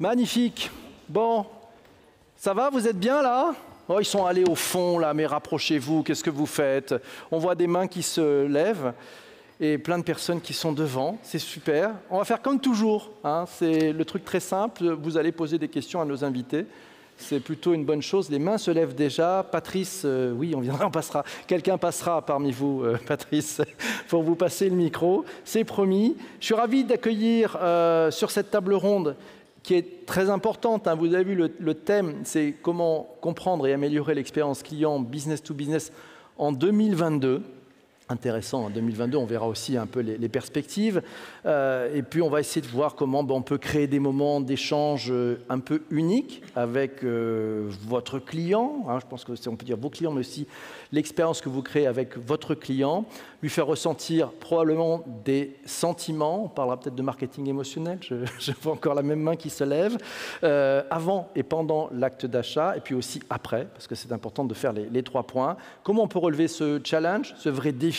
Magnifique. Bon, ça va, vous êtes bien là? Oh, ils sont allés au fond là, mais rapprochez-vous, qu'est-ce que vous faites? On voit des mains qui se lèvent et plein de personnes qui sont devant, c'est super. On va faire comme toujours, hein. C'est le truc très simple, vous allez poser des questions à nos invités. C'est plutôt une bonne chose. Les mains se lèvent déjà. Patrice, oui, on viendra, on passera. Quelqu'un passera parmi vous, Patrice, pour vous passer le micro. C'est promis. Je suis ravi d'accueillir sur cette table ronde qui est très importante. Hein. Vous avez vu le thème, c'est comment comprendre et améliorer l'expérience client business to business en 2022. Intéressant, en 2022, on verra aussi un peu les perspectives. Et puis, on va essayer de voir comment on peut créer des moments d'échange un peu uniques avec votre client. Hein, je pense que on peut dire vos clients, mais aussi l'expérience que vous créez avec votre client. Lui faire ressentir probablement des sentiments. On parlera peut-être de marketing émotionnel. Je vois encore la même main qui se lève. Avant et pendant l'acte d'achat, et puis aussi après, parce que c'est important de faire les 3 points. Comment on peut relever ce challenge, ce vrai défi?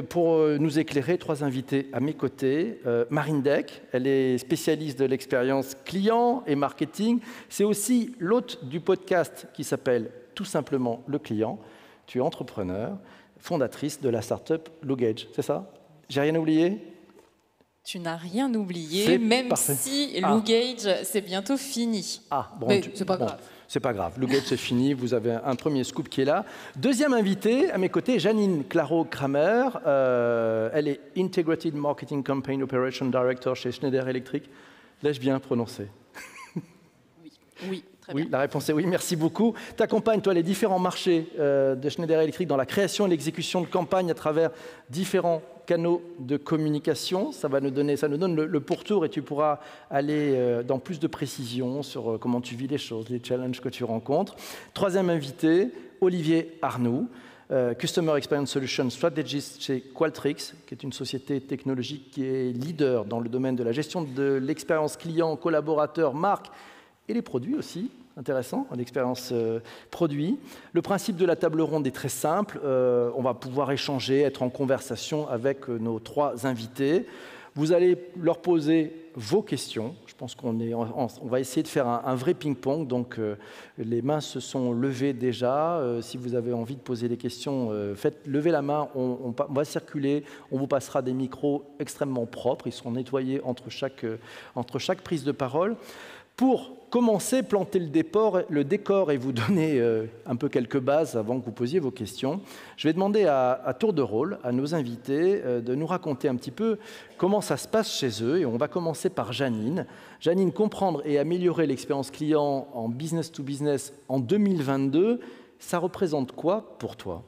Pour nous éclairer, 3 invités à mes côtés. Marine Deck, elle est spécialiste de l'expérience client et marketing. C'est aussi l'hôte du podcast qui s'appelle tout simplement Le Client. Tu es entrepreneur, fondatrice de la start-up Lougage, c'est ça? J'ai rien oublié? Tu n'as rien oublié, même parfait. si Lougage, c'est bientôt fini. Ah, bon, mais c'est pas grave. C'est pas grave, le Lougage c'est fini, vous avez un premier scoop qui est là. Deuxième invitée, à mes côtés, Janine Claro-Kramer. Elle est Integrated Marketing Campaign Operation Director chez Schneider Electric. L'ai-je bien prononcé? Oui, très oui, bien. la réponse est oui, merci beaucoup. Tu accompagnes, toi, les différents marchés de Schneider Electric dans la création et l'exécution de campagnes à travers différents canaux de communication. Ça nous donne le pourtour et tu pourras aller dans plus de précision sur comment tu vis les choses, les challenges que tu rencontres. Troisième invité, Olivier Arnoux, Customer Experience Solution Strategist chez Qualtrics, qui est une société technologique qui est leader dans le domaine de la gestion de l'expérience client, collaborateur, marque, et les produits aussi, intéressant, l'expérience produit. Le principe de la table ronde est très simple. On va pouvoir échanger, être en conversation avec nos 3 invités. Vous allez leur poser vos questions. Je pense qu'on va essayer de faire un vrai ping-pong. Donc, les mains se sont levées déjà. Si vous avez envie de poser des questions, levez la main. On va circuler. On vous passera des micros extrêmement propres. Ils seront nettoyés entre chaque prise de parole. Pour commencer, planter le décor et vous donner un peu quelques bases avant que vous posiez vos questions, je vais demander à tour de rôle à nos invités de nous raconter un petit peu comment ça se passe chez eux. Et on va commencer par Janine. Janine, comprendre et améliorer l'expérience client en business to business en 2022, ça représente quoi pour toi?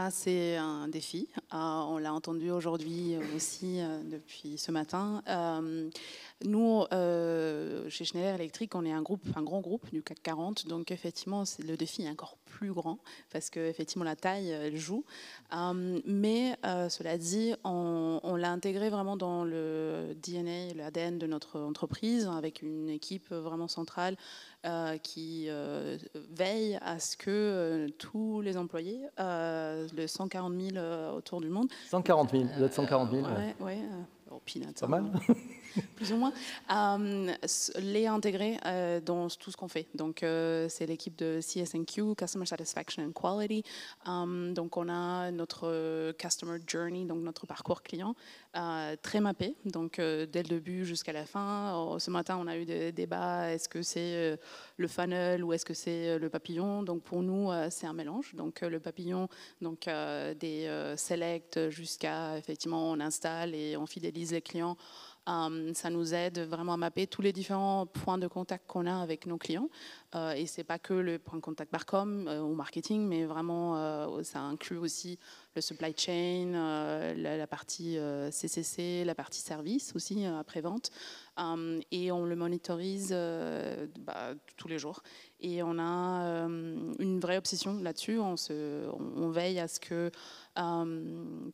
C'est un défi. On l'a entendu aujourd'hui aussi depuis ce matin. Nous, chez Schneider Electric, on est un grand groupe du CAC 40. Donc, effectivement, le défi est encore plus grand parce que, effectivement, la taille, elle joue. Mais cela dit, on l'a intégré vraiment dans le DNA, l'ADN de notre entreprise avec une équipe vraiment centrale qui veille à ce que tous les employés, le 140 000 autour du monde. 140 000, vous êtes 140 000. Oui, peanuts. Pas mal. Plus ou moins, les intégrer dans tout ce qu'on fait. Donc, c'est l'équipe de CSNQ, Customer Satisfaction and Quality. Donc, on a notre Customer Journey, donc notre parcours client, très mappé. Donc, dès le début jusqu'à la fin. Ce matin, on a eu des débats. Est-ce que c'est le funnel ou est-ce que c'est le papillon? Donc, pour nous, c'est un mélange. Donc, le papillon, donc des select jusqu'à, effectivement, on installe et on fidélise les clients. Ça nous aide vraiment à mapper tous les différents points de contact qu'on a avec nos clients. Et ce n'est pas que le point de contact Barcom ou marketing, mais vraiment, ça inclut aussi le supply chain, la partie CCC, la partie service aussi, après-vente. Et on le monitorise tous les jours. Et on a une vraie obsession là-dessus. On veille à ce que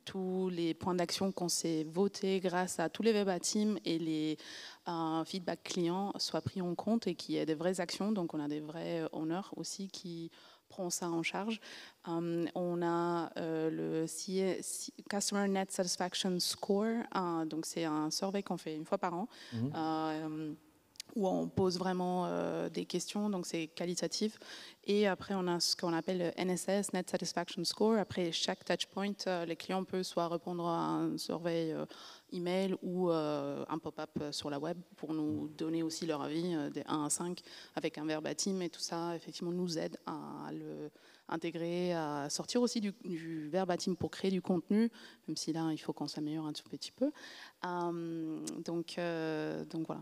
tous les points d'action qu'on s'est votés grâce à tous les web teams et les feedback clients soient pris en compte et qu'il y ait des vraies actions. Donc on a des vrais owners aussi qui prend ça en charge. On a le Customer Net Satisfaction Score. Donc c'est un survey qu'on fait une fois par an. où on pose vraiment des questions, donc c'est qualitatif. Et après, on a ce qu'on appelle le NSS, Net Satisfaction Score. Après chaque touchpoint, les clients peuvent soit répondre à un survey email ou un pop-up sur la web pour nous donner aussi leur avis des 1 à 5 avec un verbatim, et tout ça, effectivement, nous aide à le intégrer, à sortir aussi du verbatim pour créer du contenu, même si là, il faut qu'on s'améliore un tout petit peu. Donc voilà.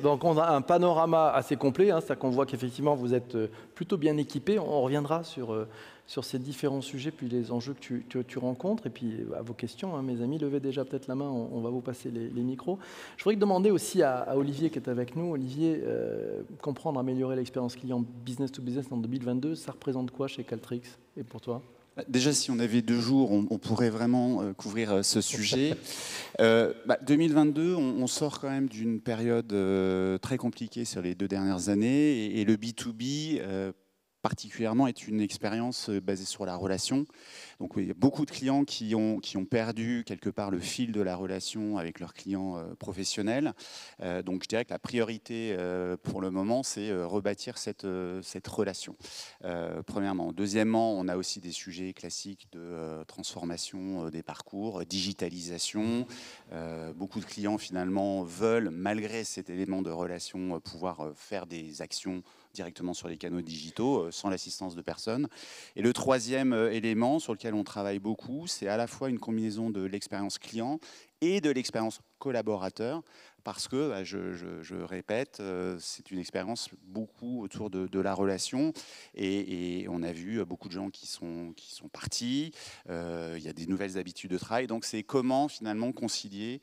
Donc on a un panorama assez complet, hein, c'est-à-dire qu'on voit qu'effectivement vous êtes plutôt bien équipés. On reviendra sur ces différents sujets, puis les enjeux que tu rencontres, et puis à vos questions, hein, mes amis, levez déjà peut-être la main, on va vous passer les micros. Je voudrais demander aussi à Olivier qui est avec nous. Olivier, comprendre, améliorer l'expérience client business to business en 2022, ça représente quoi chez Qualtrics et pour toi ? Déjà, si on avait 2 jours, on pourrait vraiment couvrir ce sujet. 2022, on sort quand même d'une période très compliquée sur les 2 dernières années, et le B2B particulièrement est une expérience basée sur la relation. Donc il y a beaucoup de clients qui ont perdu quelque part le fil de la relation avec leurs clients professionnels. Donc je dirais que la priorité pour le moment, c'est rebâtir cette relation. Premièrement. Deuxièmement, on a aussi des sujets classiques de transformation des parcours, digitalisation. Beaucoup de clients finalement veulent, malgré cet élément de relation, pouvoir faire des actions directement sur les canaux digitaux, sans l'assistance de personne. Et le troisième élément sur lequel on travaille beaucoup, c'est à la fois une combinaison de l'expérience client et de l'expérience collaborateur, parce que, je répète, c'est une expérience beaucoup autour de la relation, et on a vu beaucoup de gens qui sont partis, il y a des nouvelles habitudes de travail, donc c'est comment finalement concilier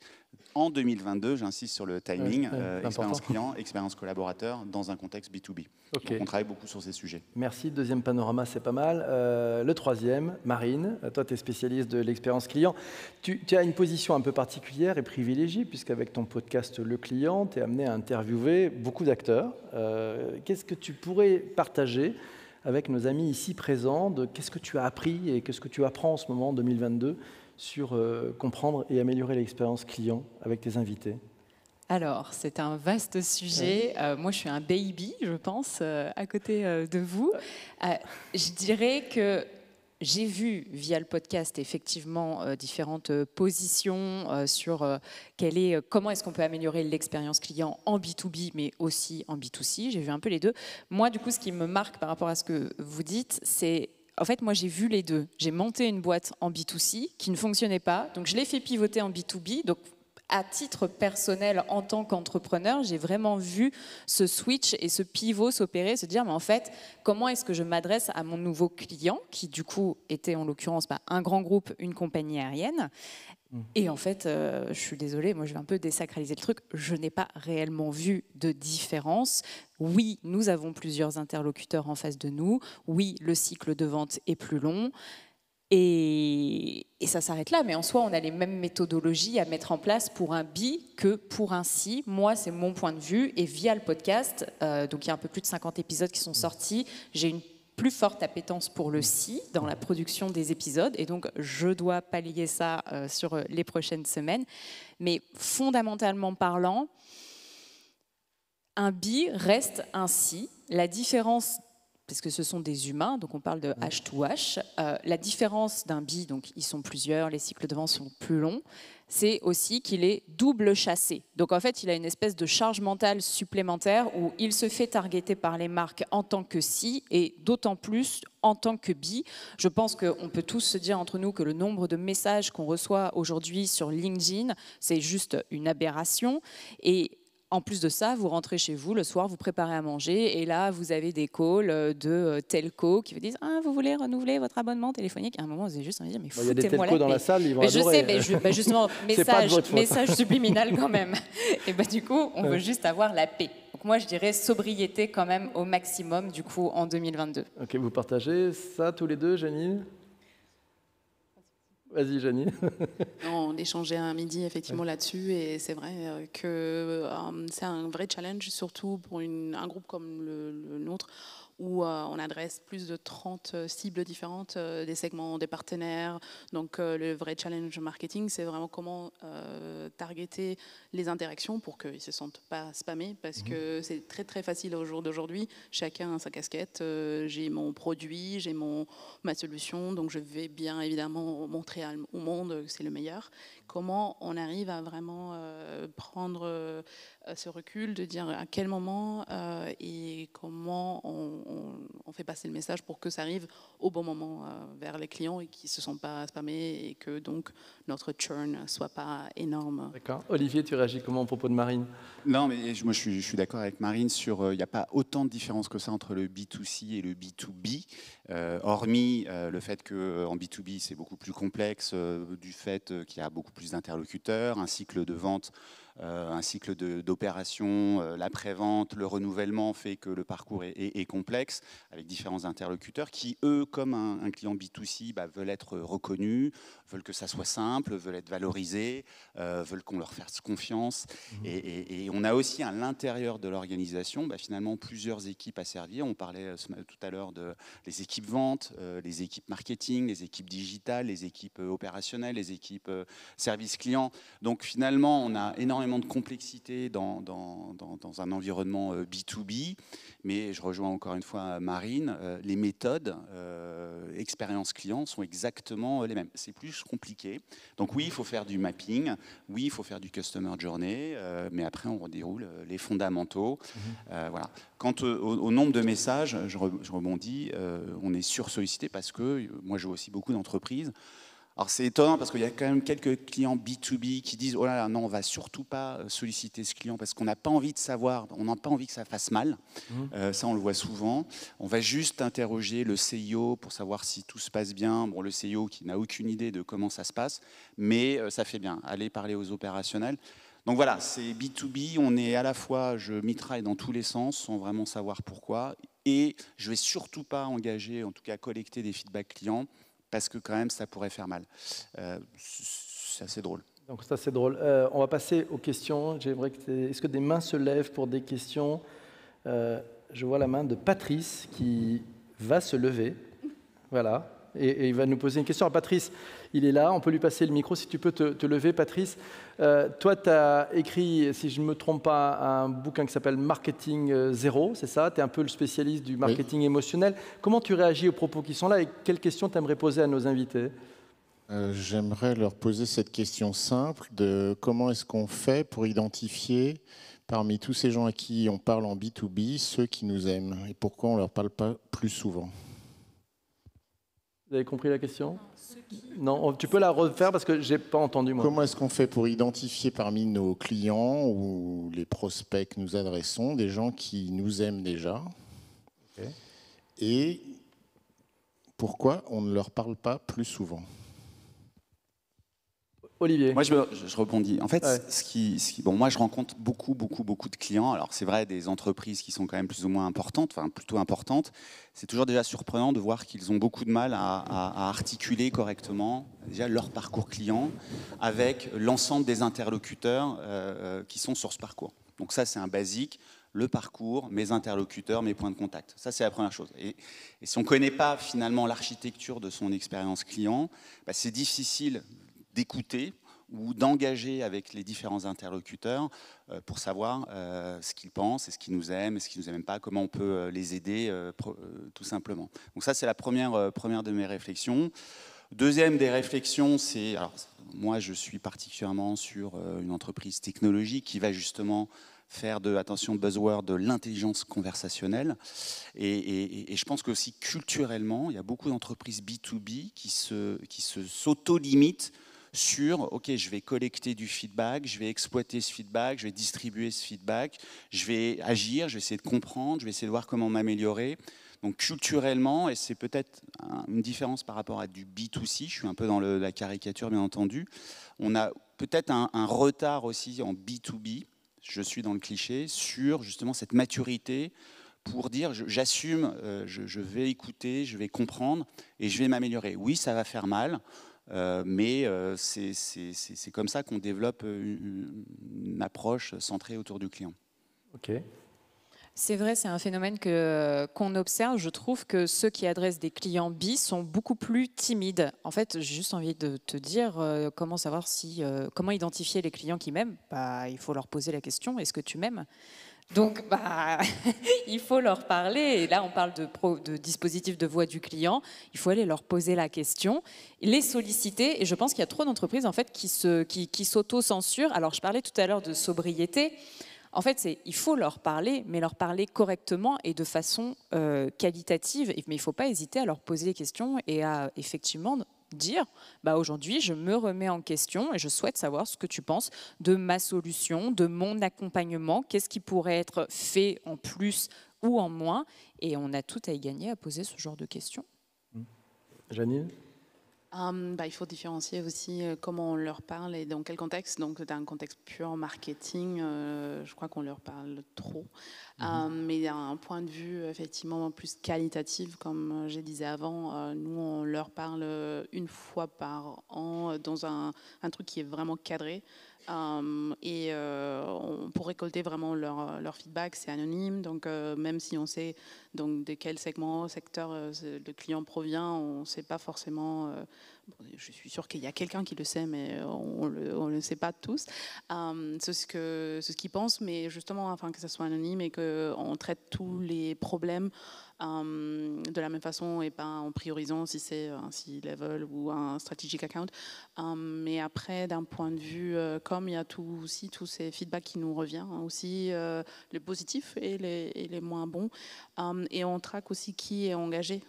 en 2022, j'insiste sur le timing, expérience client, expérience collaborateur dans un contexte B2B. Okay. Donc on travaille beaucoup sur ces sujets. Merci, deuxième panorama, c'est pas mal. Le troisième, Marine, toi tu es spécialiste de l'expérience client. Tu as une position un peu particulière et privilégiée, puisqu'avec ton podcast Le Client, tu es amené à interviewer beaucoup d'acteurs. Qu'est-ce que tu pourrais partager avec nos amis ici présents de qu'est-ce que tu as appris et qu'est-ce que tu apprends en ce moment en 2022 sur comprendre et améliorer l'expérience client avec tes invités? Alors, c'est un vaste sujet. Moi, je suis un baby, je pense, à côté de vous. Je dirais que j'ai vu, via le podcast, effectivement, différentes positions sur comment est-ce qu'on peut améliorer l'expérience client en B2B, mais aussi en B2C. J'ai vu un peu les deux. Moi, du coup, ce qui me marque par rapport à ce que vous dites, c'est... En fait, moi, j'ai vu les deux. J'ai monté une boîte en B2C qui ne fonctionnait pas. Donc, je l'ai fait pivoter en B2B. Donc, à titre personnel, en tant qu'entrepreneur, j'ai vraiment vu ce switch et ce pivot s'opérer, se dire, mais en fait, comment est-ce que je m'adresse à mon nouveau client, qui du coup était en l'occurrence un grand groupe, une compagnie aérienne. Et en fait, je suis désolée, moi je vais un peu désacraliser le truc, je n'ai pas réellement vu de différence. Oui, nous avons plusieurs interlocuteurs en face de nous. Oui, le cycle de vente est plus long. Et ça s'arrête là, mais en soi, on a les mêmes méthodologies à mettre en place pour un B que pour un C. Moi, c'est mon point de vue, et via le podcast, donc il y a un peu plus de 50 épisodes qui sont sortis, j'ai une plus forte appétence pour le C dans la production des épisodes, et donc je dois pallier ça sur les prochaines semaines. Mais fondamentalement parlant, un B reste un C. La différence, parce que ce sont des humains, donc on parle de H2H. La différence d'un B, donc ils sont plusieurs, les cycles de vente sont plus longs, c'est aussi qu'il est double chassé. Donc en fait, il a une espèce de charge mentale supplémentaire où il se fait targeter par les marques en tant que C et d'autant plus en tant que B. Je pense qu'on peut tous se dire entre nous que le nombre de messages qu'on reçoit aujourd'hui sur LinkedIn, c'est juste une aberration. Et en plus de ça, vous rentrez chez vous, le soir, vous préparez à manger, et là, vous avez des calls de telco qui vous disent « Ah, vous voulez renouveler votre abonnement téléphonique ?» À un moment, vous avez juste envie de dire « Mais foutez-moi la paix !» Il y a des telcos dans la salle, ils vont adorer. Je sais, mais justement, message subliminal quand même. Et du coup, on veut juste avoir la paix. Donc moi, je dirais sobriété quand même au maximum, du coup, en 2022. Ok, vous partagez ça tous les deux, Janine ? Vas-y, Janine. On échangeait à midi effectivement là-dessus, et c'est vrai que c'est un vrai challenge, surtout pour un groupe comme le nôtre. où on adresse plus de 30 cibles différentes, des segments, des partenaires. Donc le vrai challenge marketing, c'est vraiment comment targeter les interactions pour qu'ils ne se sentent pas spammés, parce que c'est très très facile au jour d'aujourd'hui. Chacun a sa casquette, j'ai mon produit, j'ai ma solution, donc je vais bien évidemment montrer au monde que c'est le meilleur. Comment on arrive à vraiment prendre ce recul, de dire à quel moment et comment on fait passer le message pour que ça arrive au bon moment vers les clients et qu'ils ne se sentent pas spammés et que donc notre churn ne soit pas énorme. D'accord. Olivier, tu réagis comment au propos de Marine? Non, mais moi je suis d'accord avec Marine sur il n'y a pas autant de différence que ça entre le B2C et le B2B, hormis le fait qu'en B2B c'est beaucoup plus complexe, du fait qu'il y a beaucoup plus d'interlocuteurs, un cycle de vente, un cycle d'opération, l'après-vente, le renouvellement fait que le parcours est complexe, avec différents interlocuteurs qui, eux, comme un client B2C, veulent être reconnus, veulent que ça soit simple, veulent être valorisés, veulent qu'on leur fasse confiance. Et on a aussi à l'intérieur de l'organisation finalement plusieurs équipes à servir. On parlait tout à l'heure des équipes ventes, les équipes marketing, les équipes digitales, les équipes opérationnelles, les équipes service client. Donc finalement, on a énormément de complexité dans un environnement B2B, mais je rejoins encore une fois Marine, les méthodes expérience client sont exactement les mêmes. C'est plus compliqué. Donc oui, il faut faire du mapping, oui, il faut faire du customer journey, mais après on déroule les fondamentaux. Voilà. Quant au nombre de messages, je rebondis, on est sursollicité parce que moi je vois aussi beaucoup d'entreprises. Alors c'est étonnant parce qu'il y a quand même quelques clients B2B qui disent « Oh là là, non, on ne va surtout pas solliciter ce client parce qu'on n'a pas envie de savoir, on n'a pas envie que ça fasse mal. » Ça, on le voit souvent. On va juste interroger le CIO pour savoir si tout se passe bien. Bon, le CIO qui n'a aucune idée de comment ça se passe, mais ça fait bien. Allez parler aux opérationnels. Donc voilà, c'est B2B, on est à la fois, je mitraille dans tous les sens sans vraiment savoir pourquoi, et je ne vais surtout pas engager, en tout cas collecter des feedbacks clients, parce que quand même, ça pourrait faire mal. C'est assez drôle. Donc ça, c'est drôle. On va passer aux questions. Est-ce que des mains se lèvent pour des questions? Je vois la main de Patrice qui va se lever. Voilà. Et il va nous poser une question. Alors, Patrice, il est là. On peut lui passer le micro. Si tu peux te lever, Patrice. Toi, tu as écrit, si je ne me trompe pas, un bouquin qui s'appelle Marketing Zéro, c'est ça? Tu es un peu le spécialiste du marketing émotionnel. Comment tu réagis aux propos qui sont là et quelles questions tu aimerais poser à nos invités? J'aimerais leur poser cette question simple de comment est-ce qu'on fait pour identifier parmi tous ces gens à qui on parle en B2B, ceux qui nous aiment et pourquoi on ne leur parle pas plus souvent? Vous avez compris la question? Non, tu peux la refaire parce que je n'ai pas entendu moi. Comment est-ce qu'on fait pour identifier parmi nos clients ou les prospects que nous adressons des gens qui nous aiment déjà? Et pourquoi on ne leur parle pas plus souvent? Olivier. Moi, je rebondis. En fait, bon, moi, je rencontre beaucoup de clients. Alors, c'est vrai, des entreprises qui sont quand même plus ou moins importantes, enfin, plutôt importantes. C'est toujours déjà surprenant de voir qu'ils ont beaucoup de mal à articuler correctement déjà leur parcours client avec l'ensemble des interlocuteurs qui sont sur ce parcours. Donc ça, c'est un basique. Le parcours, mes interlocuteurs, mes points de contact. Ça, c'est la première chose. Et si on ne connaît pas finalement l'architecture de son expérience client, c'est difficile d'écouter ou d'engager avec les différents interlocuteurs pour savoir ce qu'ils pensent, est-ce qu'ils nous aiment, est-ce qu'ils ne nous aiment pas, comment on peut les aider tout simplement. Donc ça, c'est la première de mes réflexions. Deuxième des réflexions, c'est... Alors, moi, je suis particulièrement sur une entreprise technologique qui va justement faire attention, buzzword, de l'intelligence conversationnelle. Et je pense qu'aussi culturellement, il y a beaucoup d'entreprises B2B qui s'auto-limitent sur, OK, je vais collecter du feedback, je vais exploiter ce feedback, je vais distribuer ce feedback, je vais agir, je vais essayer de comprendre, je vais essayer de voir comment m'améliorer. Donc culturellement, et c'est peut-être une différence par rapport à du B2C, je suis un peu dans la caricature bien entendu, on a peut-être un retard aussi en B2B, je suis dans le cliché, sur justement cette maturité pour dire j'assume, je vais écouter, je vais comprendre et je vais m'améliorer. Oui, ça va faire mal, mais c'est comme ça qu'on développe une approche centrée autour du client. Ok. C'est vrai, c'est un phénomène qu'on observe. Je trouve que ceux qui adressent des clients B sont beaucoup plus timides. En fait, j'ai juste envie de te dire comment savoir comment identifier les clients qui m'aiment. Bah, il faut leur poser la question, est-ce que tu m'aimes? Donc, il faut leur parler. Et là, on parle de dispositif de voix du client. Il faut aller leur poser la question, les solliciter. Et je pense qu'il y a trop d'entreprises en fait qui s'auto-censurent. Alors, je parlais tout à l'heure de sobriété. En fait, il faut leur parler, mais leur parler correctement et de façon qualitative. Mais il ne faut pas hésiter à leur poser des questions et à effectivement dire aujourd'hui, je me remets en question et je souhaite savoir ce que tu penses de ma solution, de mon accompagnement, qu'est-ce qui pourrait être fait en plus ou en moins. Et on a tout à y gagner à poser ce genre de questions. Janine? Il faut différencier aussi comment on leur parle et dans quel contexte. Donc, dans un contexte pur marketing, je crois qu'on leur parle trop. Mais d'un point de vue effectivement plus qualitatif, comme je disais avant, nous, on leur parle une fois par an dans un truc qui est vraiment cadré. On pour récolter vraiment leur feedback, c'est anonyme. Donc, même si on sait donc, de quel secteur le client provient, on ne sait pas forcément... je suis sûre qu'il y a quelqu'un qui le sait, mais on ne le sait pas tous. C'est ce qu'ils pensent, mais justement, afin que ça soit anonyme et qu'on traite tous les problèmes de la même façon et pas en priorisant si c'est un C-level ou un strategic account. Mais après, d'un point de vue comme il y a aussi tous ces feedbacks qui nous reviennent, aussi les positifs et les moins bons. Et on traque aussi qui est engagé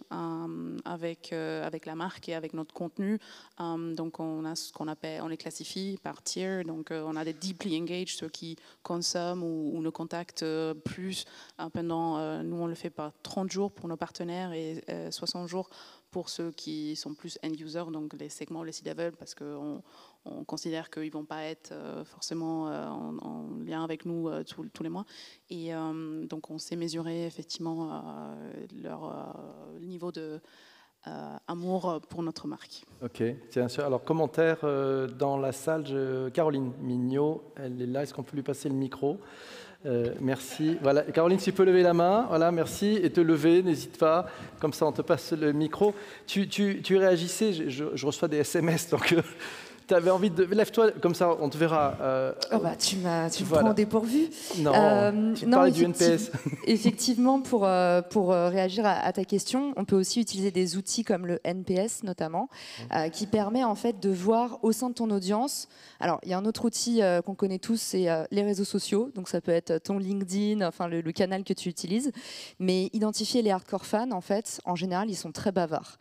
avec la marque et avec notre contenu. Donc on a ce qu'on appelle, on les classifie par tier. Donc on a des deeply engaged, ceux qui consomment ou nous contactent plus pendant, nous on le fait par 30 jours pour nos partenaires et 60 jours pour ceux qui sont plus end-users, donc les segments, les C-level, parce qu'on considère qu'ils ne vont pas être forcément en lien avec nous tous les mois. Et donc on sait mesurer effectivement leur niveau de amour pour notre marque. Ok, tiens, alors commentaire dans la salle, Caroline Mignot, elle est là, est-ce qu'on peut lui passer le micro? Merci. Voilà, Caroline, tu peux lever la main. Voilà, merci. Et te lever, n'hésite pas. Comme ça, on te passe le micro. Tu réagissais, je reçois des SMS, donc tu avais envie de... Lève-toi, comme ça, on te verra. Tu me prends au dépourvu. Non, tu parlais du NPS. Effectivement, pour réagir à ta question, on peut aussi utiliser des outils comme le NPS, notamment, qui permet en fait de voir au sein de ton audience. Alors, il y a un autre outil qu'on connaît tous, c'est les réseaux sociaux. Donc, ça peut être ton LinkedIn, enfin le canal que tu utilises. Mais identifier les hardcore fans, en fait, en général, ils sont très bavards.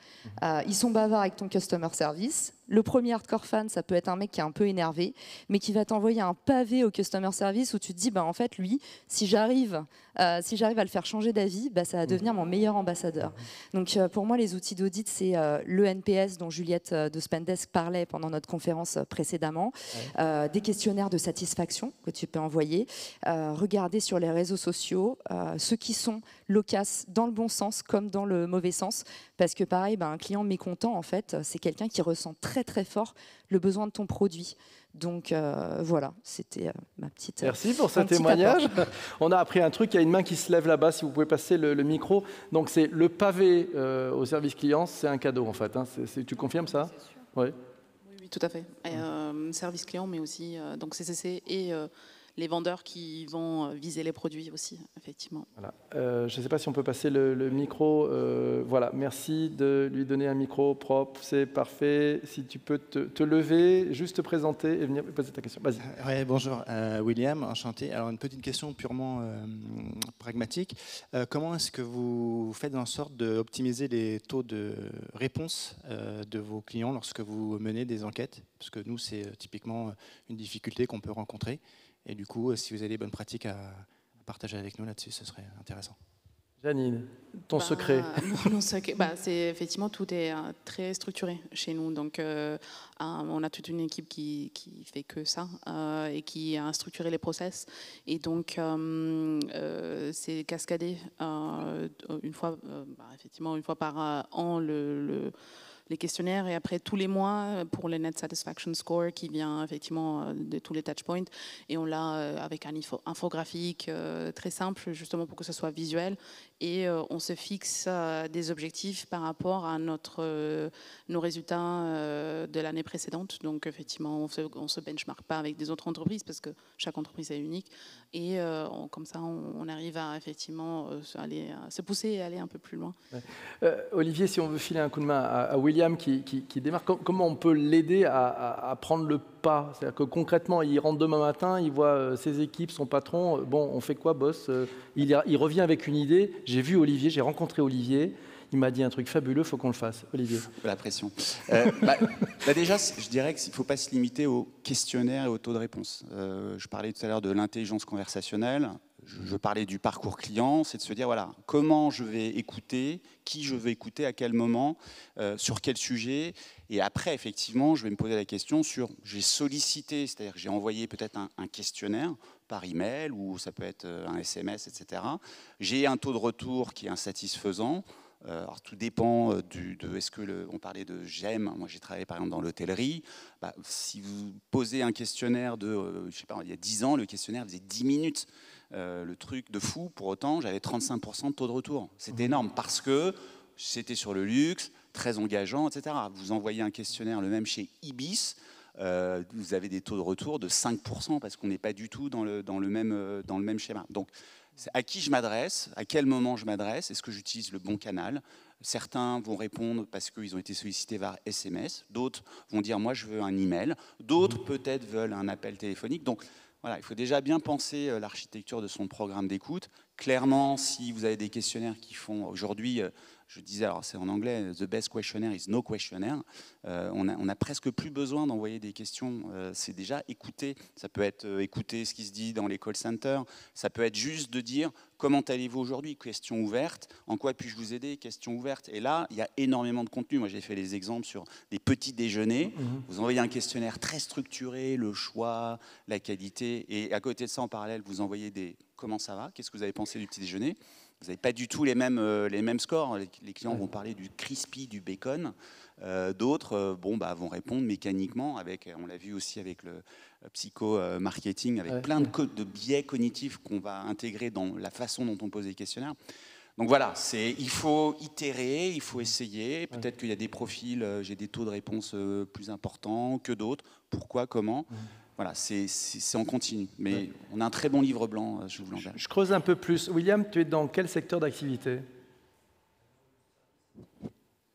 Ils sont bavards avec ton customer service. Le premier hardcore fan, ça peut être un mec qui est un peu énervé, mais qui va t'envoyer un pavé au customer service où tu te dis, en fait, lui, si j'arrive à le faire changer d'avis, ça va devenir mon meilleur ambassadeur. Donc, pour moi, les outils d'audit, c'est le NPS dont Juliette de Spendesk parlait pendant notre conférence précédemment, des questionnaires de satisfaction que tu peux envoyer, regarder sur les réseaux sociaux ceux qui sont loquaces dans le bon sens comme dans le mauvais sens, parce que pareil, un client mécontent, en fait, c'est quelqu'un qui ressent très très fort le besoin de ton produit. Donc voilà, c'était ma petite... Merci pour ce témoignage. On a appris un truc, il y a une main qui se lève là-bas, si vous pouvez passer le micro. Donc c'est le pavé au service client, c'est un cadeau en fait. Hein. Tu confirmes ça? Oui. Oui, tout à fait. Service client, mais aussi donc CCC et... les vendeurs qui vont viser les produits aussi, effectivement. Voilà. Je ne sais pas si on peut passer le micro. Voilà, merci de lui donner un micro propre, c'est parfait. Si tu peux te lever, juste te présenter et venir poser ta question. Vas-y. Ouais, bonjour, William, enchanté. Alors une petite question purement pragmatique. Comment est-ce que vous faites en sorte d'optimiser les taux de réponse de vos clients lorsque vous menez des enquêtes? Parce que nous, c'est typiquement une difficulté qu'on peut rencontrer. Et du coup, si vous avez des bonnes pratiques à partager avec nous là-dessus, ce serait intéressant. Janine, ton secret? Mon secret, c'est effectivement tout est très structuré chez nous. Donc, on a toute une équipe qui fait que ça et qui a structuré les process. Et donc, c'est cascadé une fois par an les questionnaires et après tous les mois pour le Net Satisfaction Score qui vient effectivement de tous les touchpoints et on l'a avec un infographique très simple justement pour que ce soit visuel et on se fixe des objectifs par rapport à nos résultats de l'année précédente. Donc effectivement on se benchmark pas avec des autres entreprises parce que chaque entreprise est unique et comme ça on arrive à effectivement se pousser et aller un peu plus loin. Olivier, si on veut filer un coup de main à William qui démarre, comment on peut l'aider à prendre le pas? C'est-à-dire que concrètement, il rentre demain matin, il voit ses équipes, son patron. Bon, on fait quoi, boss? Il revient avec une idée. J'ai vu Olivier, j'ai rencontré Olivier. Il m'a dit un truc fabuleux, il faut qu'on le fasse. Olivier. La pression. Déjà, je dirais qu'il ne faut pas se limiter aux questionnaires et aux taux de réponse. Je parlais tout à l'heure de l'intelligence conversationnelle. Je parlais du parcours client, c'est de se dire, voilà, comment je vais écouter, qui je veux écouter, à quel moment, sur quel sujet. Et après, effectivement, je vais me poser la question sur, j'ai sollicité, c'est-à-dire que j'ai envoyé peut-être un questionnaire par email, ou ça peut être un SMS, etc. J'ai un taux de retour qui est insatisfaisant. Alors, tout dépend est-ce que on parlait de j'aime. Moi, j'ai travaillé par exemple dans l'hôtellerie. Si vous posez un questionnaire je sais pas, il y a 10 ans, le questionnaire faisait 10 minutes. Le truc de fou, pour autant, j'avais 35% de taux de retour. C'était énorme parce que c'était sur le luxe, très engageant, etc. Vous envoyez un questionnaire, le même chez Ibis, vous avez des taux de retour de 5% parce qu'on n'est pas du tout dans le même schéma. Donc, à qui je m'adresse, à quel moment je m'adresse, est-ce que j'utilise le bon canal? Certains vont répondre parce qu'ils ont été sollicités par SMS, d'autres vont dire moi je veux un email, d'autres peut-être veulent un appel téléphonique. Donc voilà, il faut déjà bien penser l'architecture de son programme d'écoute. Clairement, si vous avez des questionnaires qui font aujourd'hui, je disais, alors c'est en anglais, the best questionnaire is no questionnaire. On a presque plus besoin d'envoyer des questions. C'est déjà écouter. Ça peut être écouter ce qui se dit dans les call centers. Ça peut être juste de dire comment allez-vous aujourd'hui? Question ouverte. En quoi puis-je vous aider? Question ouverte. Et là, il y a énormément de contenu. Moi, j'ai fait les exemples sur des petits déjeuners. Vous envoyez un questionnaire très structuré, le choix, la qualité. Et à côté de ça, en parallèle, vous envoyez des comment ça va? Qu'est-ce que vous avez pensé du petit déjeuner? Vous n'avez pas du tout les mêmes scores. Les clients vont parler du crispy, du bacon. D'autres vont répondre mécaniquement, on l'a vu aussi avec le psycho-marketing, avec plein de biais cognitifs qu'on va intégrer dans la façon dont on pose les questionnaires. Donc voilà, il faut itérer, il faut essayer. Peut-être qu'il y a des profils, j'ai des taux de réponse plus importants que d'autres. Pourquoi, comment? Voilà, c'est en continu. Mais on a un très bon livre blanc, je vous l'enverrai. Je creuse un peu plus. William, tu es dans quel secteur d'activité?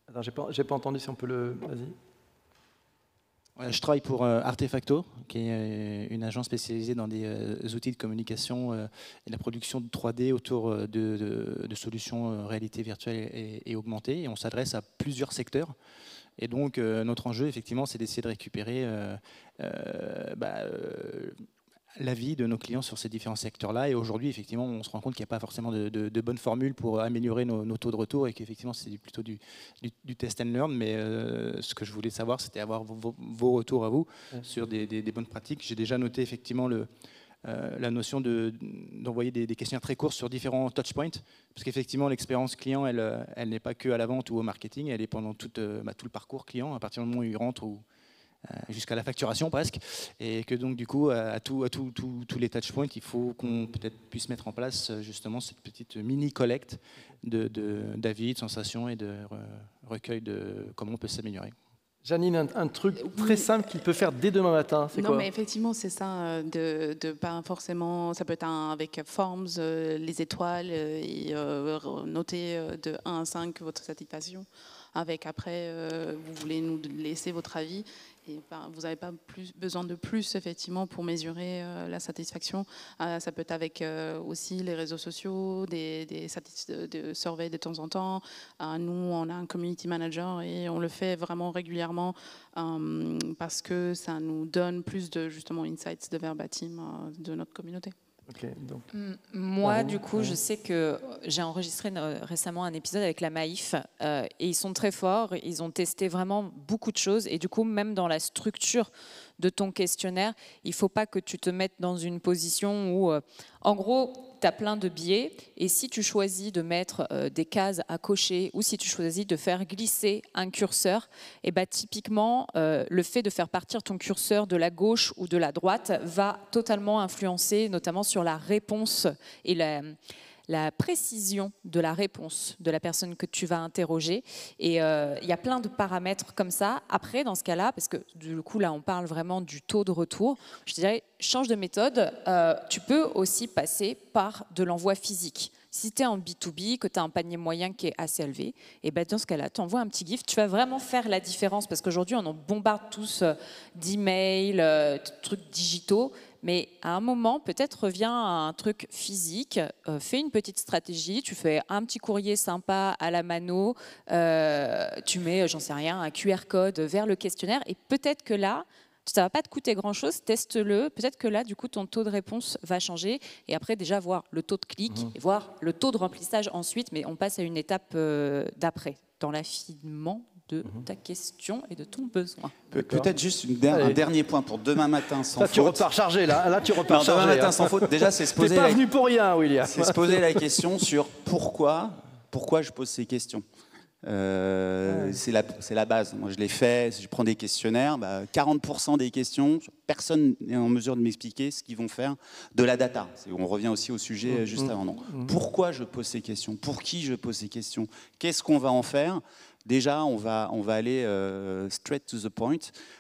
Attends, j'ai pas entendu si on peut le... Vas-y. Je travaille pour Artefacto, qui est une agence spécialisée dans des outils de communication et la production de 3D autour de solutions réalité virtuelle et augmentée. Et on s'adresse à plusieurs secteurs. Et donc, notre enjeu, effectivement, c'est d'essayer de récupérer l'avis de nos clients sur ces différents secteurs-là. Et aujourd'hui, effectivement, on se rend compte qu'il n'y a pas forcément de bonne formule pour améliorer nos taux de retour et qu'effectivement, c'est plutôt du test and learn. Mais ce que je voulais savoir, c'était avoir vos retours à vous sur des bonnes pratiques. J'ai déjà noté effectivement la notion d'envoyer des questionnaires très courts sur différents touchpoints, parce qu'effectivement l'expérience client, elle n'est pas que à la vente ou au marketing, elle est pendant tout le parcours client, à partir du moment où il rentre jusqu'à la facturation presque, et que donc du coup à tous les touchpoints, il faut qu'on peut-être puisse mettre en place justement cette petite mini collecte d'avis, de sensations et de recueil de comment on peut s'améliorer. Janine, un truc très simple qu'il peut faire dès demain matin, c'est quoi? Non, mais effectivement, c'est ça, de pas forcément... Ça peut être avec Forms, les étoiles, et noter de 1 à 5 votre satisfaction. Avec après, vous voulez nous laisser votre avis. Et vous n'avez pas besoin de plus, effectivement, pour mesurer la satisfaction. Ça peut être avec aussi les réseaux sociaux, des surveys de temps en temps. Nous, on a un community manager et on le fait vraiment régulièrement parce que ça nous donne plus de, justement, insights de verbatim de notre communauté. Okay, donc. Moi, du coup, je sais que j'ai enregistré récemment un épisode avec la Maïf et ils sont très forts. Ils ont testé vraiment beaucoup de choses et du coup, même dans la structure de ton questionnaire, il ne faut pas que tu te mettes dans une position où, en gros, tu as plein de biais et si tu choisis de mettre des cases à cocher ou si tu choisis de faire glisser un curseur, et ben, typiquement, le fait de faire partir ton curseur de la gauche ou de la droite va totalement influencer, notamment sur la réponse et la précision de la réponse de la personne que tu vas interroger. Et il y a plein de paramètres comme ça. Après, dans ce cas-là, parce que du coup, là, on parle vraiment du taux de retour, je dirais, change de méthode. Tu peux aussi passer par de l'envoi physique. Si tu es en B2B, que tu as un panier moyen qui est assez élevé, et ben dans ce cas-là, tu envoies un petit gift, tu vas vraiment faire la différence, parce qu'aujourd'hui, on en bombarde tous d'emails, de trucs digitaux, mais à un moment, peut-être reviens à un truc physique, fais une petite stratégie, tu fais un petit courrier sympa à la mano, tu mets, j'en sais rien, un QR code vers le questionnaire, et peut-être que là, ça ne va pas te coûter grand-chose, teste-le. Peut-être que là, du coup, ton taux de réponse va changer. Et après, déjà, voir le taux de clic et voir le taux de remplissage ensuite. Mais on passe à une étape d'après, dans l'affinement de ta question et de ton besoin. Peut-être juste un dernier point pour demain matin sans faute. Tu repars chargé, là. Là, tu repars chargé. Demain matin sans faute, déjà, c'est se poser... T'es pas venu pour rien, William. C'est se poser la question sur pourquoi je pose ces questions. C'est la base. Moi, je l'ai fait. Je prends des questionnaires. 40% des questions, personne n'est en mesure de m'expliquer ce qu'ils vont faire de la data. On revient aussi au sujet juste avant. Donc, pourquoi je pose ces questions? Pour qui je pose ces questions? Qu'est-ce qu'on va en faire? Déjà, on va aller straight to the point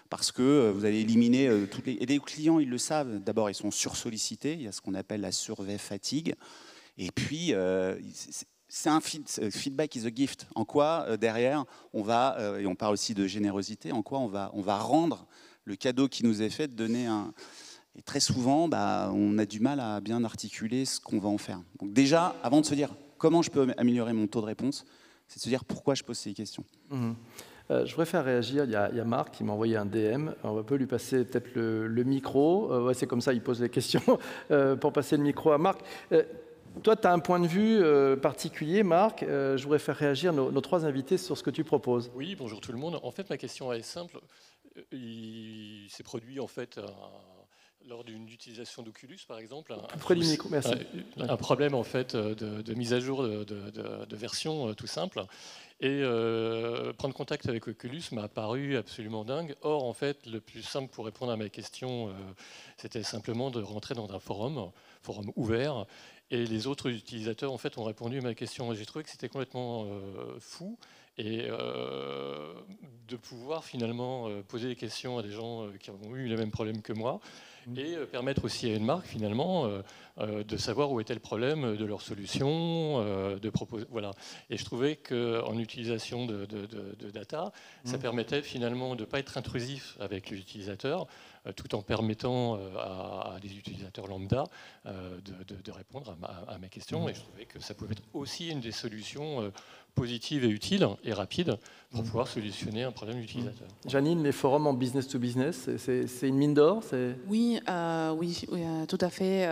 parce que vous allez éliminer toutes les... Et les clients, ils le savent. D'abord, ils sont sursollicités. Il y a ce qu'on appelle la survey fatigue. Et puis, c'est un feedback is a gift. En quoi, derrière, on va, et on parle aussi de générosité, en quoi on va rendre le cadeau qui nous est fait de donner un... Et très souvent, on a du mal à bien articuler ce qu'on va en faire. Donc déjà, avant de se dire comment je peux améliorer mon taux de réponse, c'est de se dire pourquoi je pose ces questions. Je voudrais faire réagir, il y a Marc qui m'a envoyé un DM, on peut lui passer peut-être le micro, ouais, c'est comme ça, il pose les questions, pour passer le micro à Marc. Toi, tu as un point de vue particulier, Marc, je voudrais faire réagir nos trois invités sur ce que tu proposes. Oui, bonjour tout le monde. En fait, ma question est simple, il s'est produit en fait lors d'une utilisation d'Oculus, par exemple, un problème en fait de mise à jour de version tout simple. Et prendre contact avec Oculus m'a paru absolument dingue. Or, en fait, le plus simple pour répondre à ma question, c'était simplement de rentrer dans un forum ouvert. Et les autres utilisateurs, en fait, ont répondu à ma question. J'ai trouvé que c'était complètement fou. Et de pouvoir finalement poser des questions à des gens qui ont eu les mêmes problèmes que moi et permettre aussi à une marque finalement de savoir où était le problème de leur solution, de proposer, voilà. Et je trouvais qu'en utilisation de data, ça permettait finalement de ne pas être intrusif avec l'utilisateur, tout en permettant à des utilisateurs lambda de répondre à mes questions. Et je trouvais que ça pouvait être aussi une des solutions positive et utile et rapide pour pouvoir solutionner un problème d'utilisateur. Janine, les forums en business to business, c'est une mine d'or? Oui, tout à fait.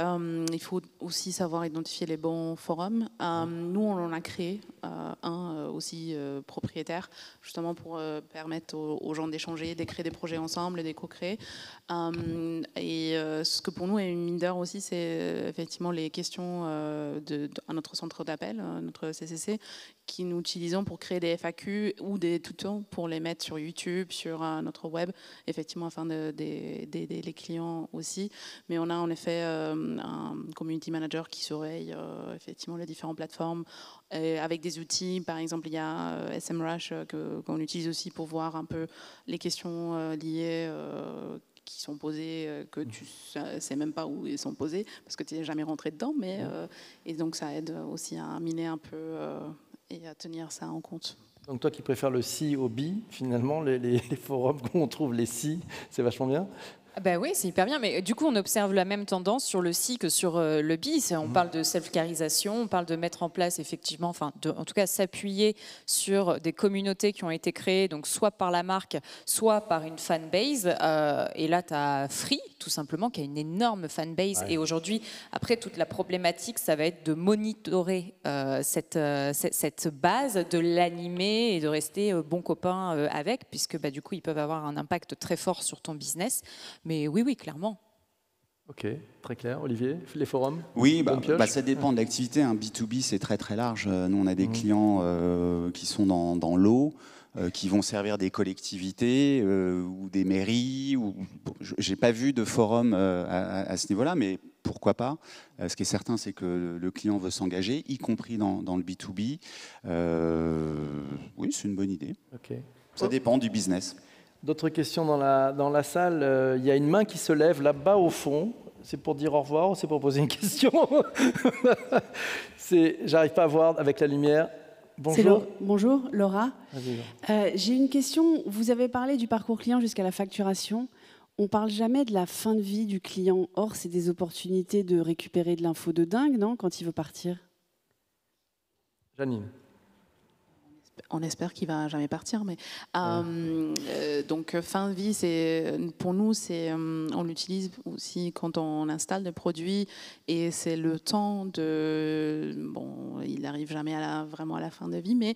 Il faut aussi savoir identifier les bons forums. Nous, on en a créé un aussi propriétaire, justement pour permettre aux gens d'échanger, de créer des projets ensemble et de co-créer. Et ce que pour nous est une mine d'or aussi, c'est effectivement les questions à notre centre d'appel, notre CCC, qui nous utilisons pour créer des FAQ ou des tutos pour les mettre sur YouTube, sur notre web, effectivement afin d'aider les clients aussi. Mais on a en effet un community manager qui surveille effectivement les différentes plateformes avec des outils. Par exemple, il y a SMrush qu'on utilise aussi pour voir un peu les questions liées qui sont posées, que tu ne sais même pas où elles sont posées parce que tu n'es jamais rentré dedans. Et donc ça aide aussi à miner un peu et à tenir ça en compte. Donc toi qui préfères le C au B, finalement, les forums où on trouve les C, c'est vachement bien. Ben oui, c'est hyper bien, mais du coup on observe la même tendance sur le C que sur le B. On parle de self-carisation, on parle de mettre en place effectivement, en tout cas s'appuyer sur des communautés qui ont été créées, donc soit par la marque, soit par une fanbase. Et là tu as Free, tout simplement, qui a une énorme fanbase. Ouais. Et aujourd'hui, après toute la problématique, ça va être de monitorer cette base, de l'animer et de rester bon copain avec, puisque du coup ils peuvent avoir un impact très fort sur ton business. Mais oui, clairement. Ok, très clair. Olivier, les forums? Oui, ça dépend de l'activité. Un B2B, c'est très très large. Nous, on a des clients qui sont dans l'eau, qui vont servir des collectivités ou des mairies. Je n'ai pas vu de forum à ce niveau-là, mais pourquoi pas? Ce qui est certain, c'est que le client veut s'engager, y compris dans le B2B. Oui, c'est une bonne idée. Okay. Ça dépend du business. D'autres questions dans la salle? Il y a une main qui se lève là-bas au fond. C'est pour dire au revoir ou c'est pour poser une question? J'arrive pas à voir avec la lumière. Bonjour. Bonjour, Laura. J'ai une question. Vous avez parlé du parcours client jusqu'à la facturation. On ne parle jamais de la fin de vie du client. Or, c'est des opportunités de récupérer de l'info de dingue, non, quand il veut partir? Janine. On espère qu'il va jamais partir, mais donc fin de vie, pour nous, on l'utilise aussi quand on installe des produits et c'est le temps il n'arrive jamais vraiment à la fin de vie, mais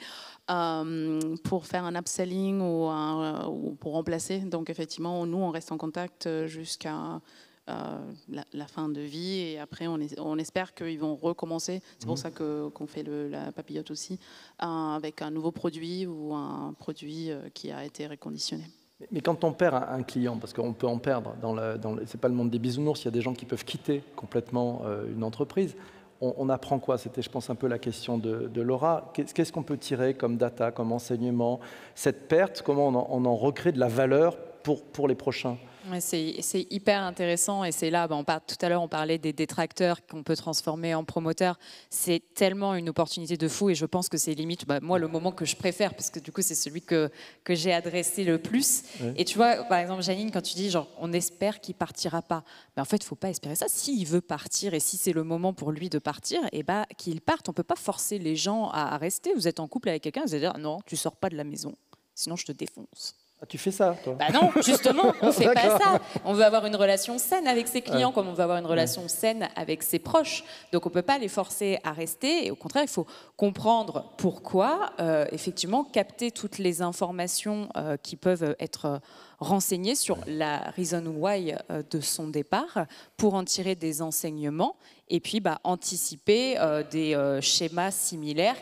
pour faire un upselling ou pour remplacer. Donc effectivement, nous on reste en contact jusqu'à la fin de vie et après on espère qu'ils vont recommencer. C'est pour ça qu'on fait la papillote aussi avec un nouveau produit ou un produit qui a été reconditionné. Mais quand on perd un client, parce qu'on peut en perdre, c'est pas le monde des bisounours, il y a des gens qui peuvent quitter complètement une entreprise. On apprend quoi? C'était, je pense, un peu la question de Laura. Qu'est-ce qu'on peut tirer comme data, comme enseignement? Cette perte, comment on en recrée de la valeur pour les prochains? Ouais, c'est hyper intéressant et c'est là, tout à l'heure on parlait des détracteurs qu'on peut transformer en promoteurs. C'est tellement une opportunité de fou et je pense que c'est limite, moi le moment que je préfère parce que du coup c'est celui que j'ai adressé le plus. Ouais. Et tu vois, par exemple Janine, quand tu dis genre on espère qu'il partira pas, en fait il faut pas espérer ça. S'il veut partir et si c'est le moment pour lui de partir, qu'il parte. On peut pas forcer les gens à rester. Vous êtes en couple avec quelqu'un, vous allez dire non, tu sors pas de la maison, sinon je te défonce. Ah, tu fais ça, toi? Non, justement, on ne fait pas ça. On veut avoir une relation saine avec ses clients, comme on veut avoir une relation saine avec ses proches. Donc, on ne peut pas les forcer à rester. Et au contraire, il faut comprendre pourquoi, effectivement, capter toutes les informations qui peuvent être renseignées sur la reason why de son départ pour en tirer des enseignements et puis anticiper des schémas similaires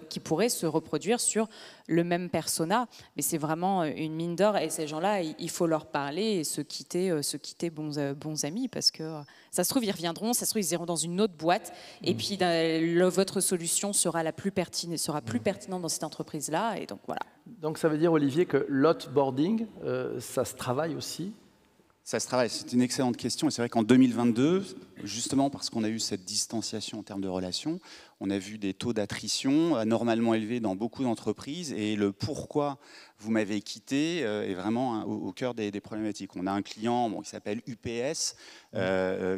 qui pourraient se reproduire sur le même persona. Mais c'est vraiment une mine d'or et ces gens-là, il faut leur parler et se quitter bons amis parce que ça se trouve, ils reviendront, ça se trouve, ils iront dans une autre boîte et puis votre solution sera plus pertinente dans cette entreprise-là. Et donc, voilà. Donc ça veut dire, Olivier, que l'outboarding, ça se travaille aussi? Ça se travaille, c'est une excellente question. Et c'est vrai qu'en 2022, justement parce qu'on a eu cette distanciation en termes de relations, on a vu des taux d'attrition anormalement élevés dans beaucoup d'entreprises. Et le pourquoi vous m'avez quitté est vraiment au cœur des problématiques. On a un client qui s'appelle UPS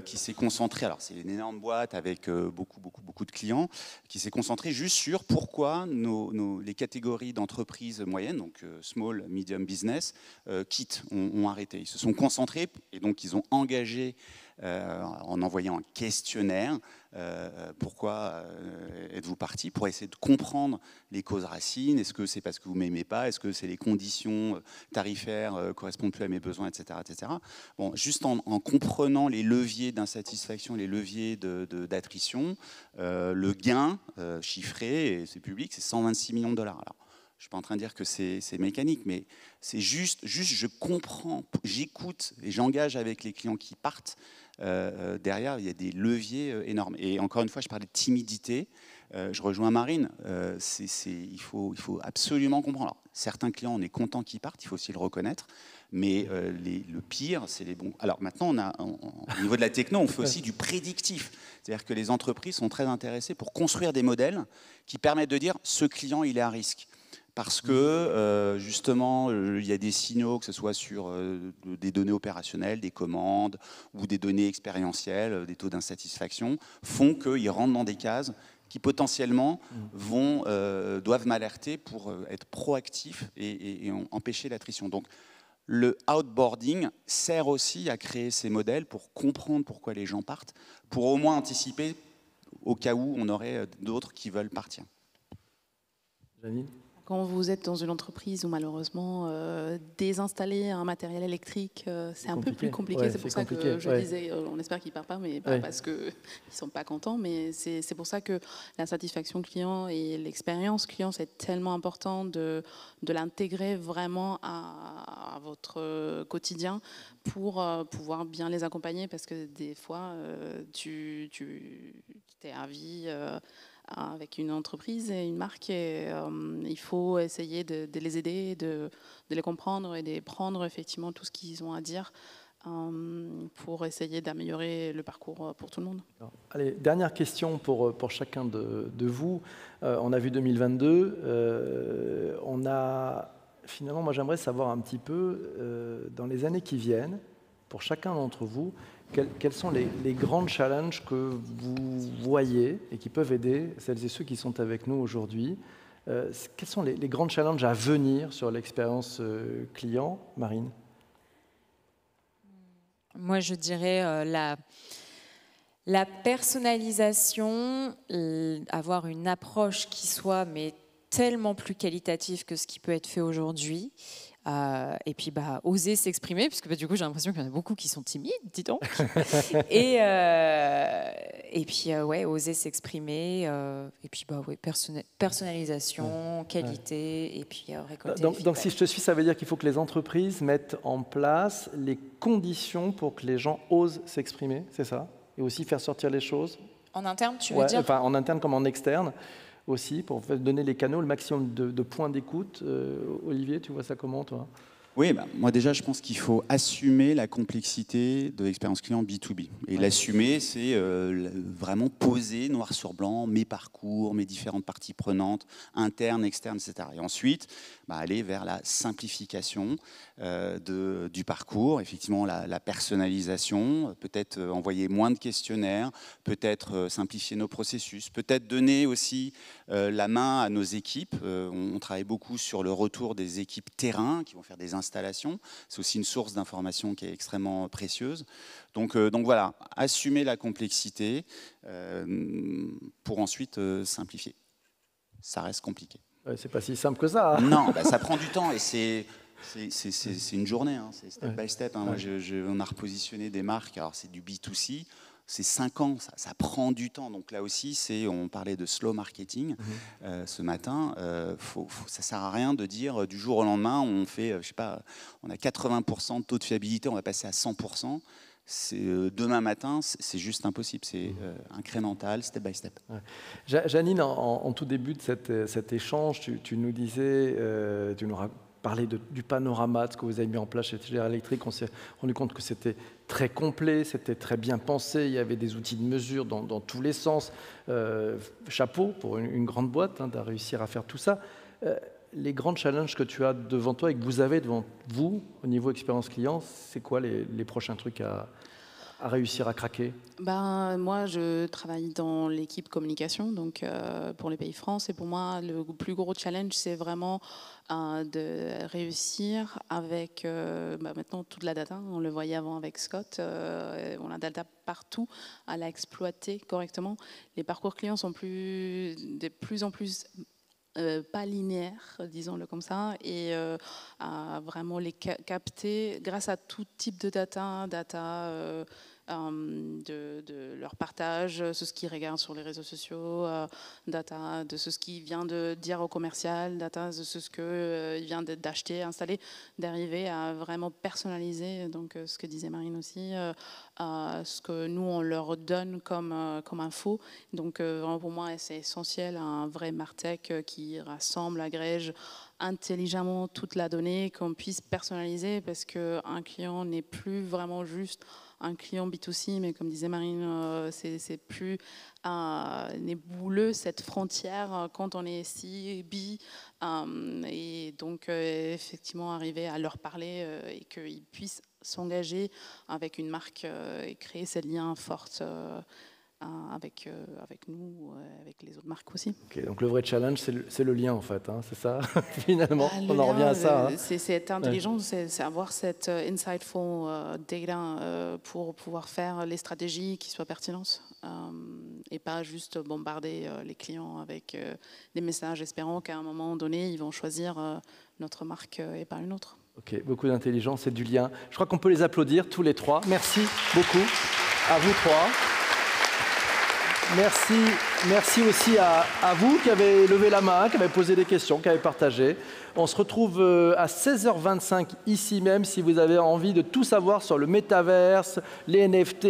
qui s'est concentré, alors c'est une énorme boîte avec beaucoup de clients, qui s'est concentré juste sur pourquoi les catégories d'entreprises moyennes, donc small, medium business, quittent, ont arrêté. Ils se sont concentrés et donc ils ont engagé en envoyant un questionnaire, pourquoi êtes-vous parti, pour essayer de comprendre les causes racines. Est-ce que c'est parce que vous ne m'aimez pas? Est-ce que c'est les conditions tarifaires ne correspondent plus à mes besoins, etc. etc. Bon, juste en comprenant les leviers d'insatisfaction, les leviers d'attrition, le gain chiffré, et c'est public, c'est 126 millions de dollars. Alors, je ne suis pas en train de dire que c'est mécanique, mais c'est juste je comprends, j'écoute et j'engage avec les clients qui partent. Derrière, il y a des leviers énormes. Et encore une fois, je parlais de timidité. Je rejoins Marine. Il faut absolument comprendre. Alors, certains clients, on est content qu'ils partent, il faut aussi le reconnaître. Mais le pire, c'est les bons. Alors maintenant, au niveau de la techno, on fait aussi du prédictif. C'est-à-dire que les entreprises sont très intéressées pour construire des modèles qui permettent de dire ce client, il est à risque. Parce que, justement, il y a des signaux, que ce soit sur des données opérationnelles, des commandes, ou des données expérientielles, des taux d'insatisfaction, font qu'ils rentrent dans des cases qui, potentiellement, doivent m'alerter pour être proactifs et empêcher l'attrition. Donc, le outboarding sert aussi à créer ces modèles pour comprendre pourquoi les gens partent, pour au moins anticiper au cas où on aurait d'autres qui veulent partir. Janine ? Quand vous êtes dans une entreprise où malheureusement désinstaller un matériel électrique, c'est un peu plus compliqué. Ouais, c'est pour ça que je disais, on espère qu'ils ne partent pas, mais pas parce qu'ils ne sont pas contents. Mais c'est pour ça que la satisfaction client et l'expérience client, c'est tellement important de l'intégrer vraiment à votre quotidien pour pouvoir bien les accompagner. Parce que des fois, tu es à vie avec une entreprise et une marque, et il faut essayer de les aider, de les comprendre et de prendre effectivement tout ce qu'ils ont à dire pour essayer d'améliorer le parcours pour tout le monde. Allez, dernière question pour chacun de vous. On a vu 2022. Finalement, moi j'aimerais savoir un petit peu, dans les années qui viennent, pour chacun d'entre vous, quels sont les grands challenges que vous voyez et qui peuvent aider celles et ceux qui sont avec nous aujourd'hui? Quels sont les grands challenges à venir sur l'expérience client, Marine? Moi, je dirais la personnalisation, avoir une approche qui soit tellement plus qualitative que ce qui peut être fait aujourd'hui. Et puis oser s'exprimer, puisque du coup j'ai l'impression qu'il y en a beaucoup qui sont timides, dis donc. et puis oser s'exprimer, et puis personnalisation, qualité, et puis récolter. Donc si je te suis, ça veut dire qu'il faut que les entreprises mettent en place les conditions pour que les gens osent s'exprimer, c'est ça? Et aussi faire sortir les choses? En interne, tu veux dire? Enfin, en interne comme en externe aussi, pour donner les canaux, le maximum de points d'écoute. Olivier, tu vois ça comment, toi? Oui, moi déjà, je pense qu'il faut assumer la complexité de l'expérience client B2B. Et l'assumer, c'est vraiment poser noir sur blanc mes parcours, mes différentes parties prenantes, internes, externes, etc. Et ensuite, aller vers la simplification du parcours, effectivement la personnalisation, peut-être envoyer moins de questionnaires, peut-être simplifier nos processus, peut-être donner aussi la main à nos équipes. On travaille beaucoup sur le retour des équipes terrain qui vont faire des installations. C'est aussi une source d'information qui est extrêmement précieuse. Donc voilà, assumer la complexité pour ensuite simplifier. Ça reste compliqué. C'est pas si simple que ça. Hein. Non, ça prend du temps et c'est une journée, hein, c'est step by step. Hein. Moi, on a repositionné des marques, alors c'est du B2C. C'est 5 ans, ça prend du temps. Donc là aussi, on parlait de slow marketing ce matin. Ça ne sert à rien de dire du jour au lendemain, on fait, on a 80% de taux de fiabilité, on va passer à 100%. Demain matin, c'est juste impossible. C'est incrémental, step by step. Janine, en tout début de cet échange, tu nous disais, tu nous parler du panorama de ce que vous avez mis en place chez General Electric. On s'est rendu compte que c'était très complet, c'était très bien pensé, il y avait des outils de mesure dans tous les sens. Chapeau pour une grande boîte de réussir à faire tout ça. Les grands challenges que tu as devant toi et que vous avez devant vous au niveau expérience client, c'est quoi les prochains trucs à réussir à craquer? Moi, je travaille dans l'équipe communication, donc pour les pays France. Et pour moi, le plus gros challenge, c'est vraiment de réussir avec maintenant toute la data. On le voyait avant avec Scott. On a la data partout, à l'exploiter correctement. Les parcours clients sont de plus en plus pas linéaires, disons-le comme ça, et à vraiment les capter grâce à tout type de data de leur partage, ce qu'ils regardent sur les réseaux sociaux, data de ce qu'il vient de dire au commercial, data de ce qu'il vient d'acheter, installer, d'arriver à vraiment personnaliser, donc ce que disait Marine aussi, ce que nous on leur donne comme info. Donc vraiment pour moi c'est essentiel, un vrai MarTech qui rassemble, agrège intelligemment toute la donnée, qu'on puisse personnaliser, parce qu'un client n'est plus vraiment juste un client B2C, mais comme disait Marine, c'est plus nébuleux cette frontière quand on est CB, et donc effectivement arriver à leur parler et qu'ils puissent s'engager avec une marque et créer ces liens forts avec nous, avec les autres marques aussi. Okay, donc le vrai challenge, c'est le lien en fait, hein, c'est ça finalement, on en revient à ça. Hein. C'est être intelligent, c'est avoir cette insightful data pour pouvoir faire les stratégies qui soient pertinentes et pas juste bombarder les clients avec des messages espérant qu'à un moment donné, ils vont choisir notre marque et pas une autre. Ok, beaucoup d'intelligence et du lien. Je crois qu'on peut les applaudir tous les trois. Merci beaucoup à vous trois. Merci aussi à vous qui avez levé la main, qui avez posé des questions, qui avez partagé. On se retrouve à 16h25 ici même si vous avez envie de tout savoir sur le métaverse, les NFT,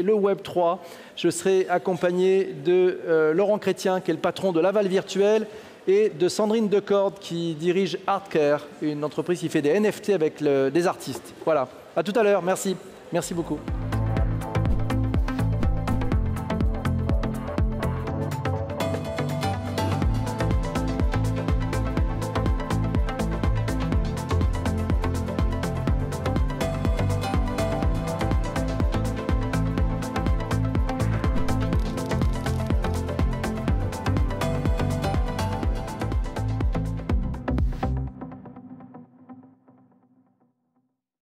le Web3. Je serai accompagné de Laurent Chrétien, qui est le patron de Laval Virtuel, et de Sandrine Decorde, qui dirige Artcare, une entreprise qui fait des NFT avec des artistes. Voilà. À tout à l'heure. Merci. Merci beaucoup.